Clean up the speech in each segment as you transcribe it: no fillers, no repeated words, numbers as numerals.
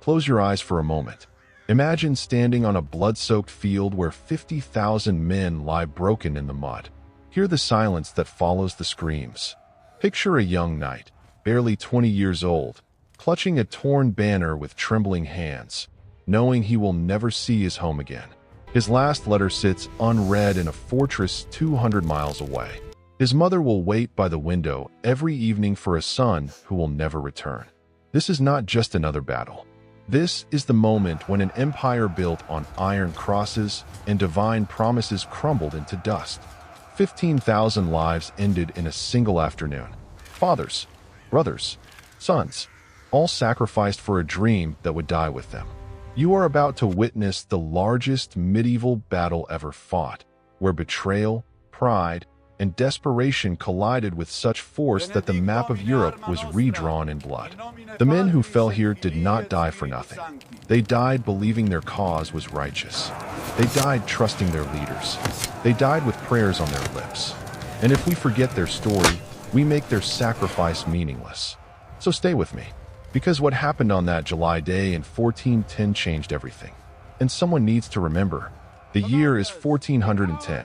Close your eyes for a moment. Imagine standing on a blood-soaked field where 50,000 men lie broken in the mud. Hear the silence that follows the screams. Picture a young knight, barely 20 years old, clutching a torn banner with trembling hands, knowing he will never see his home again. His last letter sits unread in a fortress 200 miles away. His mother will wait by the window every evening for a son who will never return. This is not just another battle. This is the moment when an empire built on iron crosses and divine promises crumbled into dust. 15,000 lives ended in a single afternoon. Fathers, brothers, sons, all sacrificed for a dream that would die with them. You are about to witness the largest medieval battle ever fought, where betrayal, pride, and desperation collided with such force that the map of Europe was redrawn in blood. The men who fell here did not die for nothing. They died believing their cause was righteous. They died trusting their leaders. They died with prayers on their lips. And if we forget their story, we make their sacrifice meaningless. So stay with me, because what happened on that July day in 1410 changed everything. And someone needs to remember. The year is 1410.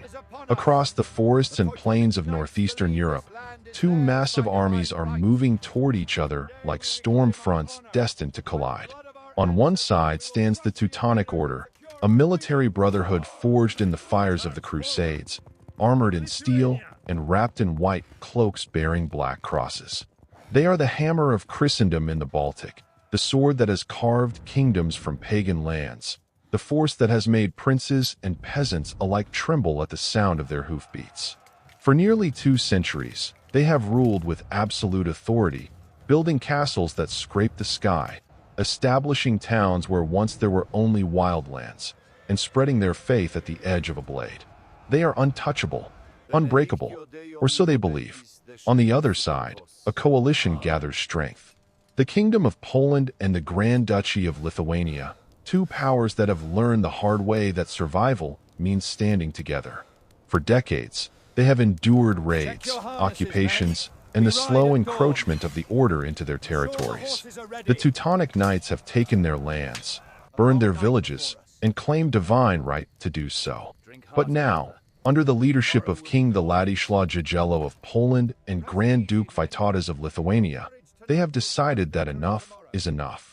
Across the forests and plains of northeastern Europe, two massive armies are moving toward each other like storm fronts destined to collide. On one side stands the Teutonic Order, a military brotherhood forged in the fires of the Crusades, armored in steel and wrapped in white cloaks bearing black crosses. They are the hammer of Christendom in the Baltic, the sword that has carved kingdoms from pagan lands, the force that has made princes and peasants alike tremble at the sound of their hoofbeats. For nearly 2 centuries, they have ruled with absolute authority, building castles that scrape the sky, establishing towns where once there were only wildlands, and spreading their faith at the edge of a blade. They are untouchable, unbreakable, or so they believe. On the other side, a coalition gathers strength. The Kingdom of Poland and the Grand Duchy of Lithuania, two powers that have learned the hard way that survival means standing together. For decades, they have endured raids, occupations, and the slow encroachment of the order into their territories. The Teutonic Knights have taken their lands, burned their villages, and claimed divine right to do so. But now, under the leadership of King Władysław Jagiello of Poland and Grand Duke Vytautas of Lithuania, they have decided that enough is enough.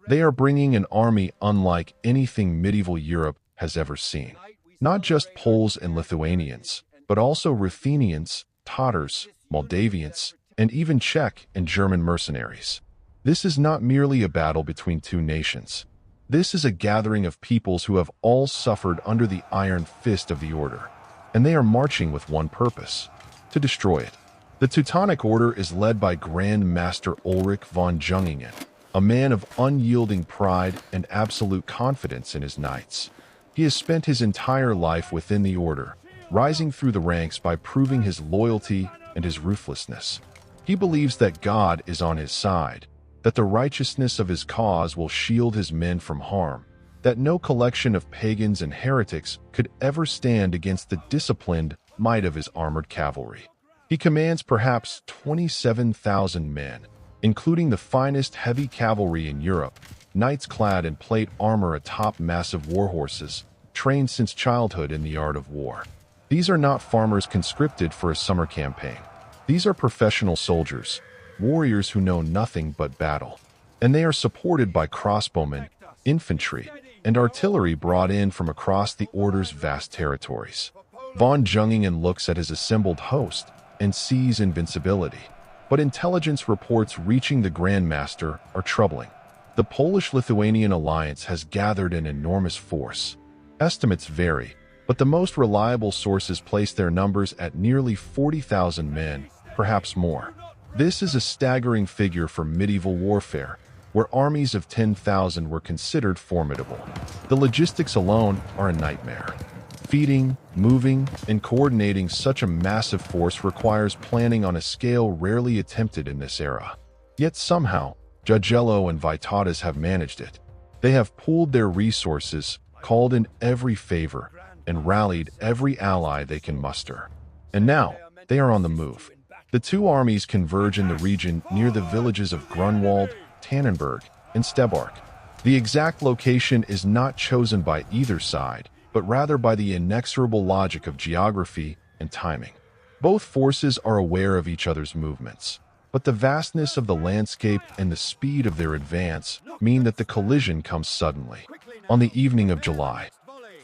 They are bringing an army unlike anything medieval Europe has ever seen. Not just Poles and Lithuanians, but also Ruthenians, Tatars, Moldavians, and even Czech and German mercenaries. This is not merely a battle between two nations. This is a gathering of peoples who have all suffered under the iron fist of the order, and they are marching with one purpose: to destroy it. The Teutonic Order is led by Grand Master Ulrich von Jungingen, a man of unyielding pride and absolute confidence in his knights. He has spent his entire life within the order, rising through the ranks by proving his loyalty and his ruthlessness. He believes that God is on his side, that the righteousness of his cause will shield his men from harm, that no collection of pagans and heretics could ever stand against the disciplined might of his armored cavalry. He commands perhaps 27,000 men, including the finest heavy cavalry in Europe, knights clad in plate armor atop massive war horses, trained since childhood in the art of war. These are not farmers conscripted for a summer campaign. These are professional soldiers, warriors who know nothing but battle. And they are supported by crossbowmen, infantry, and artillery brought in from across the Order's vast territories. Von Jungingen looks at his assembled host and sees invincibility. But intelligence reports reaching the Grand Master are troubling. The Polish-Lithuanian alliance has gathered an enormous force. Estimates vary, but the most reliable sources place their numbers at nearly 40,000 men, perhaps more. This is a staggering figure for medieval warfare, where armies of 10,000 were considered formidable. The logistics alone are a nightmare. Feeding, moving, and coordinating such a massive force requires planning on a scale rarely attempted in this era. Yet somehow, Jagiello and Vytautas have managed it. They have pooled their resources, called in every favor, and rallied every ally they can muster. And now, they are on the move. The two armies converge in the region near the villages of Grunwald, Tannenberg, and Stebark. The exact location is not chosen by either side, but rather by the inexorable logic of geography and timing. Both forces are aware of each other's movements, but the vastness of the landscape and the speed of their advance mean that the collision comes suddenly. On the evening of July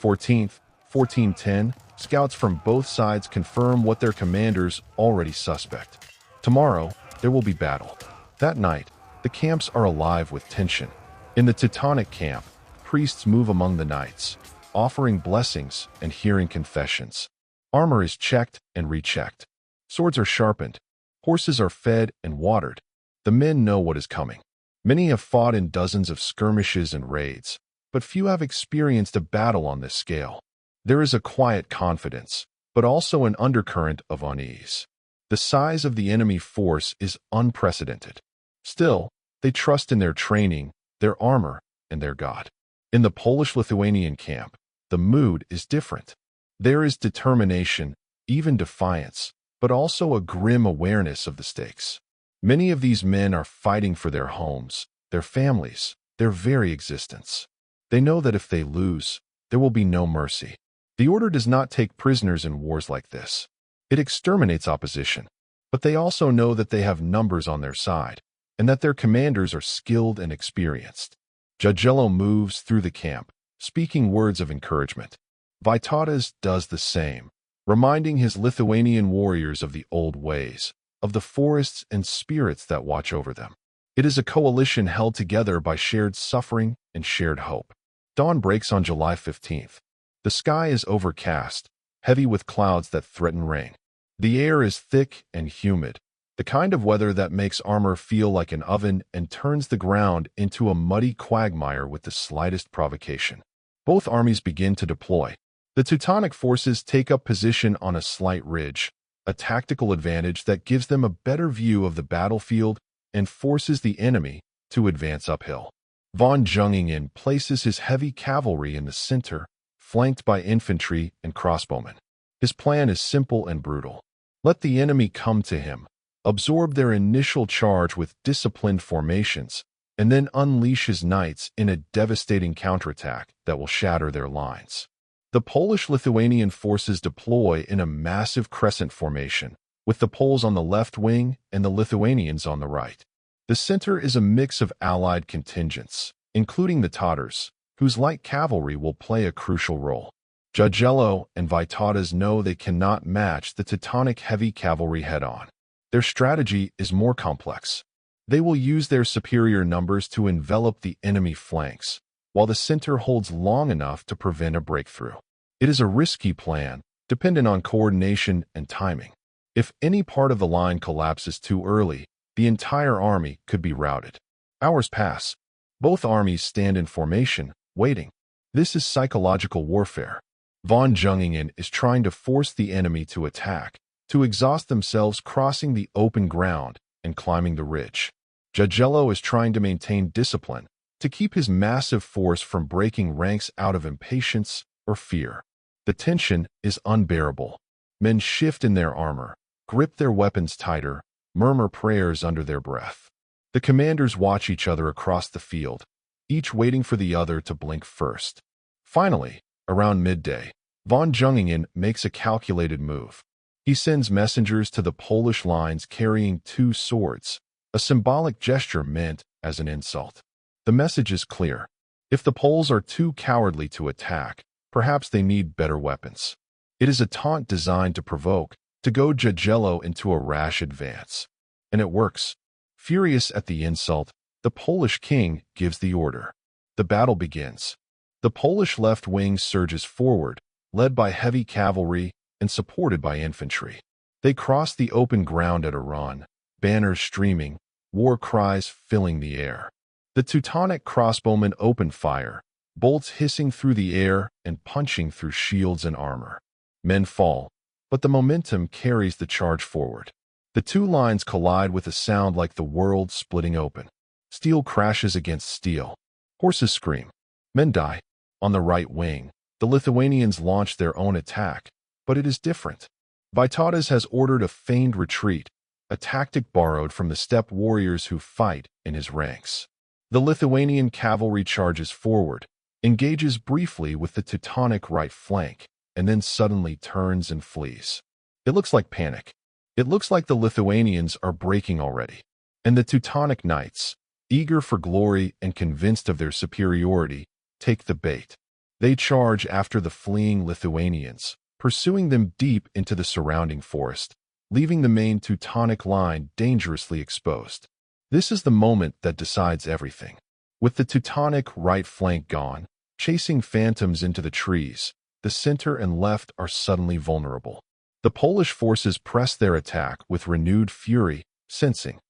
14th, 1410, scouts from both sides confirm what their commanders already suspect. Tomorrow, there will be battle. That night, the camps are alive with tension. In the Teutonic camp, priests move among the knights, offering blessings and hearing confessions. Armor is checked and rechecked. Swords are sharpened. Horses are fed and watered. The men know what is coming. Many have fought in dozens of skirmishes and raids, but few have experienced a battle on this scale. There is a quiet confidence, but also an undercurrent of unease. The size of the enemy force is unprecedented. Still, they trust in their training, their armor, and their God. In the Polish-Lithuanian camp, the mood is different. There is determination, even defiance, but also a grim awareness of the stakes. Many of these men are fighting for their homes, their families, their very existence. They know that if they lose, there will be no mercy. The order does not take prisoners in wars like this. It exterminates opposition. But they also know that they have numbers on their side, and that their commanders are skilled and experienced. Jagiello moves through the camp, speaking words of encouragement. Vytautas does the same, reminding his Lithuanian warriors of the old ways, of the forests and spirits that watch over them. It is a coalition held together by shared suffering and shared hope. Dawn breaks on July 15th. The sky is overcast, heavy with clouds that threaten rain. The air is thick and humid, the kind of weather that makes armor feel like an oven and turns the ground into a muddy quagmire with the slightest provocation. Both armies begin to deploy. The Teutonic forces take up position on a slight ridge, a tactical advantage that gives them a better view of the battlefield and forces the enemy to advance uphill. Von Jungingen places his heavy cavalry in the center, flanked by infantry and crossbowmen. His plan is simple and brutal. Let the enemy come to him, absorb their initial charge with disciplined formations, and then unleash his knights in a devastating counterattack that will shatter their lines. The Polish-Lithuanian forces deploy in a massive crescent formation, with the Poles on the left wing and the Lithuanians on the right. The center is a mix of allied contingents, including the Tatars, whose light cavalry will play a crucial role. Jagiello and Vytautas know they cannot match the Teutonic heavy cavalry head-on. Their strategy is more complex. They will use their superior numbers to envelop the enemy flanks, while the center holds long enough to prevent a breakthrough. It is a risky plan, dependent on coordination and timing. If any part of the line collapses too early, the entire army could be routed. Hours pass. Both armies stand in formation, waiting. This is psychological warfare. Von Jungingen is trying to force the enemy to attack, to exhaust themselves crossing the open ground and climbing the ridge. Jagiello is trying to maintain discipline, to keep his massive force from breaking ranks out of impatience or fear. The tension is unbearable. Men shift in their armor, grip their weapons tighter, murmur prayers under their breath. The commanders watch each other across the field, each waiting for the other to blink first. Finally, around midday, von Jungingen makes a calculated move. He sends messengers to the Polish lines carrying 2 swords, a symbolic gesture meant as an insult. The message is clear. If the Poles are too cowardly to attack, perhaps they need better weapons. It is a taunt designed to provoke, to goad Jagiello into a rash advance. And it works. Furious at the insult, the Polish king gives the order. The battle begins. The Polish left wing surges forward, led by heavy cavalry and supported by infantry. They cross the open ground at a run, banners streaming, war cries filling the air. The Teutonic crossbowmen open fire, bolts hissing through the air and punching through shields and armor. Men fall, but the momentum carries the charge forward. The 2 lines collide with a sound like the world splitting open. Steel crashes against steel. Horses scream. Men die. On the right wing, the Lithuanians launch their own attack, but it is different. Vytautas has ordered a feigned retreat, a tactic borrowed from the steppe warriors who fight in his ranks. The Lithuanian cavalry charges forward, engages briefly with the Teutonic right flank, and then suddenly turns and flees. It looks like panic. It looks like the Lithuanians are breaking already. And the Teutonic Knights, eager for glory and convinced of their superiority, take the bait. They charge after the fleeing Lithuanians, pursuing them deep into the surrounding forest, leaving the main Teutonic line dangerously exposed. This is the moment that decides everything. With the Teutonic right flank gone, chasing phantoms into the trees, the center and left are suddenly vulnerable. The Polish forces press their attack with renewed fury, sensing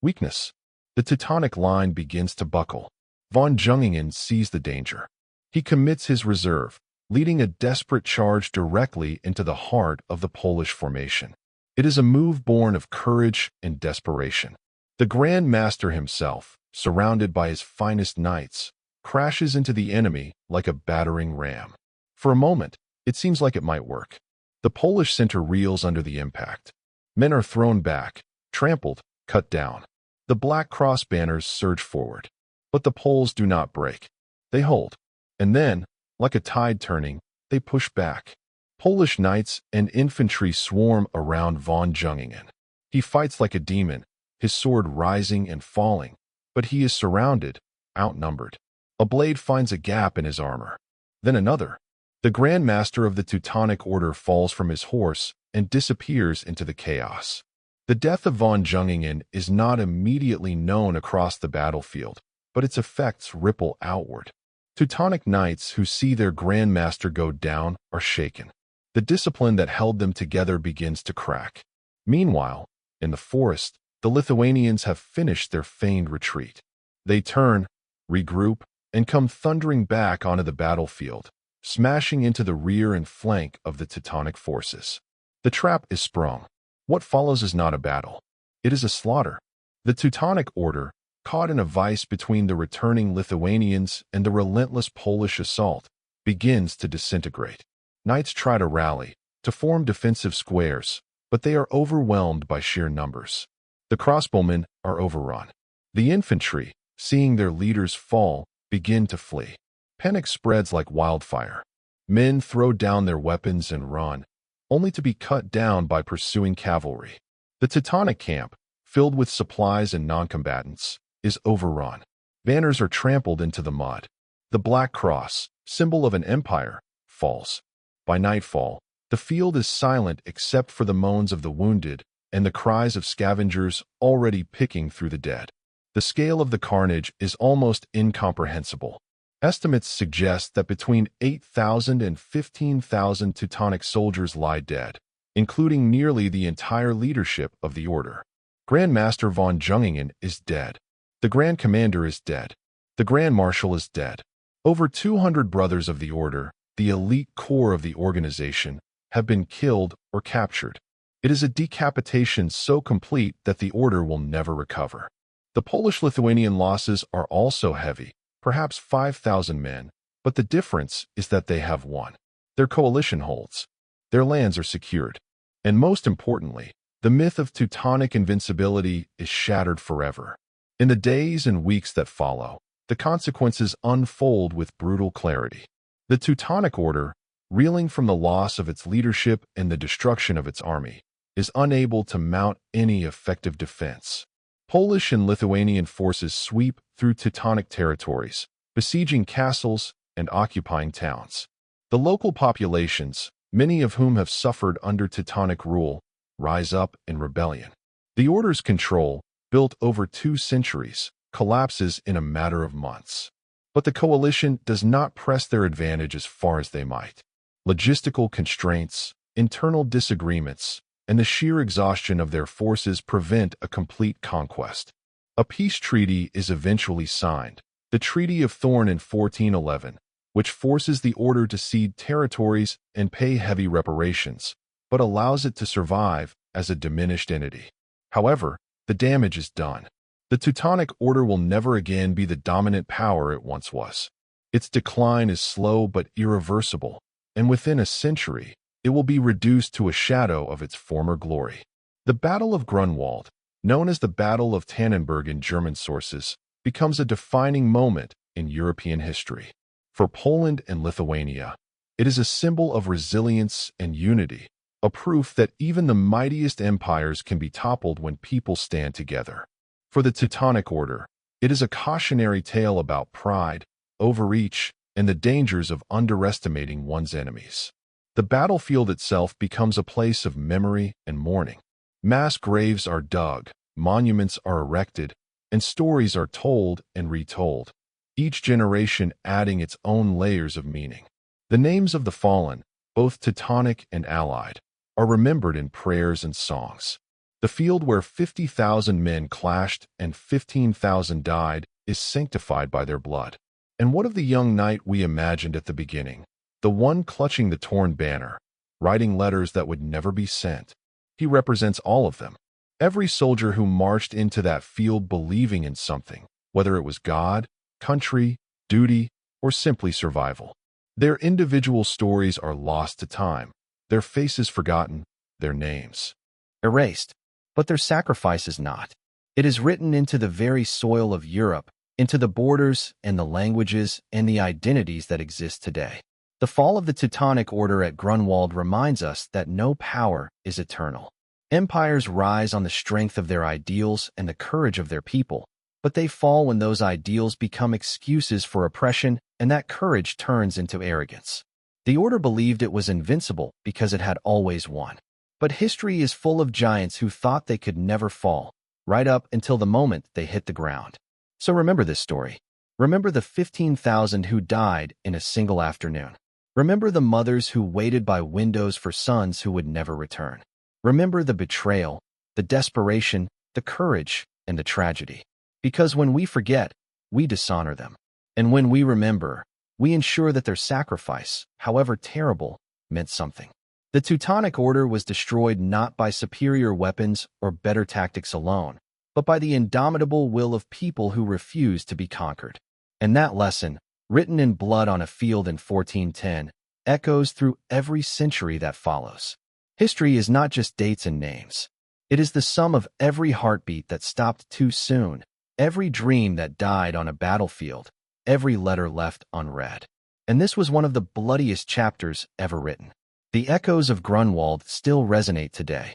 weakness. The Teutonic line begins to buckle. Von Jungingen sees the danger. He commits his reserve, leading a desperate charge directly into the heart of the Polish formation. It is a move born of courage and desperation. The Grand Master himself, surrounded by his finest knights, crashes into the enemy like a battering ram. For a moment, it seems like it might work. The Polish center reels under the impact. Men are thrown back, trampled, cut down. The Black Cross banners surge forward. But the Poles do not break. They hold. And then, like a tide turning, they push back. Polish knights and infantry swarm around von Jungingen. He fights like a demon, his sword rising and falling, but he is surrounded, outnumbered. A blade finds a gap in his armor. Then another. The Grand Master of the Teutonic Order falls from his horse and disappears into the chaos. The death of von Jungingen is not immediately known across the battlefield, but its effects ripple outward. Teutonic Knights who see their Grand Master go down are shaken. The discipline that held them together begins to crack. Meanwhile, in the forest, the Lithuanians have finished their feigned retreat. They turn, regroup, and come thundering back onto the battlefield, smashing into the rear and flank of the Teutonic forces. The trap is sprung. What follows is not a battle. It is a slaughter. The Teutonic Order, caught in a vice between the returning Lithuanians and the relentless Polish assault, begins to disintegrate. Knights try to rally, to form defensive squares, but they are overwhelmed by sheer numbers. The crossbowmen are overrun. The infantry, seeing their leaders fall, begin to flee. Panic spreads like wildfire. Men throw down their weapons and run, only to be cut down by pursuing cavalry. The Teutonic camp, filled with supplies and non-combatants, is overrun. Banners are trampled into the mud. The Black Cross, symbol of an empire, falls. By nightfall, the field is silent except for the moans of the wounded and the cries of scavengers already picking through the dead. The scale of the carnage is almost incomprehensible. Estimates suggest that between 8,000 and 15,000 Teutonic soldiers lie dead, including nearly the entire leadership of the order. Grand Master von Jungingen is dead. The Grand Commander is dead. The Grand Marshal is dead. Over 200 brothers of the order, the elite core of the organization, have been killed or captured. It is a decapitation so complete that the order will never recover. The Polish-Lithuanian losses are also heavy, perhaps 5,000 men, but the difference is that they have won. Their coalition holds. Their lands are secured. And most importantly, the myth of Teutonic invincibility is shattered forever. In the days and weeks that follow, the consequences unfold with brutal clarity. The Teutonic Order, reeling from the loss of its leadership and the destruction of its army, is unable to mount any effective defense. Polish and Lithuanian forces sweep through Teutonic territories, besieging castles and occupying towns. The local populations, many of whom have suffered under Teutonic rule, rise up in rebellion. The order's control, built over 2 centuries, collapses in a matter of months. But the coalition does not press their advantage as far as they might. Logistical constraints, internal disagreements, and the sheer exhaustion of their forces prevent a complete conquest. A peace treaty is eventually signed, the Treaty of Thorn in 1411, which forces the order to cede territories and pay heavy reparations, but allows it to survive as a diminished entity. However, the damage is done. The Teutonic Order will never again be the dominant power it once was. Its decline is slow but irreversible, and within a century, it will be reduced to a shadow of its former glory. The Battle of Grunwald, known as the Battle of Tannenberg in German sources, becomes a defining moment in European history. For Poland and Lithuania, it is a symbol of resilience and unity, a proof that even the mightiest empires can be toppled when people stand together. For the Teutonic Order, it is a cautionary tale about pride, overreach, and the dangers of underestimating one's enemies. The battlefield itself becomes a place of memory and mourning. Mass graves are dug, monuments are erected, and stories are told and retold, each generation adding its own layers of meaning. The names of the fallen, both Teutonic and Allied, are remembered in prayers and songs. The field where 50,000 men clashed and 15,000 died is sanctified by their blood. And what of the young knight we imagined at the beginning? The one clutching the torn banner, writing letters that would never be sent. He represents all of them. Every soldier who marched into that field believing in something, whether it was God, country, duty, or simply survival. Their individual stories are lost to time, their faces forgotten, their names erased. But their sacrifice is not. It is written into the very soil of Europe, into the borders and the languages and the identities that exist today. The fall of the Teutonic Order at Grunwald reminds us that no power is eternal. Empires rise on the strength of their ideals and the courage of their people, but they fall when those ideals become excuses for oppression and that courage turns into arrogance. The Order believed it was invincible because it had always won. But history is full of giants who thought they could never fall, right up until the moment they hit the ground. So remember this story. Remember the 15,000 who died in a single afternoon. Remember the mothers who waited by windows for sons who would never return. Remember the betrayal, the desperation, the courage, and the tragedy. Because when we forget, we dishonor them. And when we remember, we ensure that their sacrifice, however terrible, meant something. The Teutonic Order was destroyed not by superior weapons or better tactics alone, but by the indomitable will of people who refused to be conquered. And that lesson, written in blood on a field in 1410, echoes through every century that follows. History is not just dates and names. It is the sum of every heartbeat that stopped too soon, every dream that died on a battlefield, every letter left unread. And this was one of the bloodiest chapters ever written. The echoes of Grunwald still resonate today,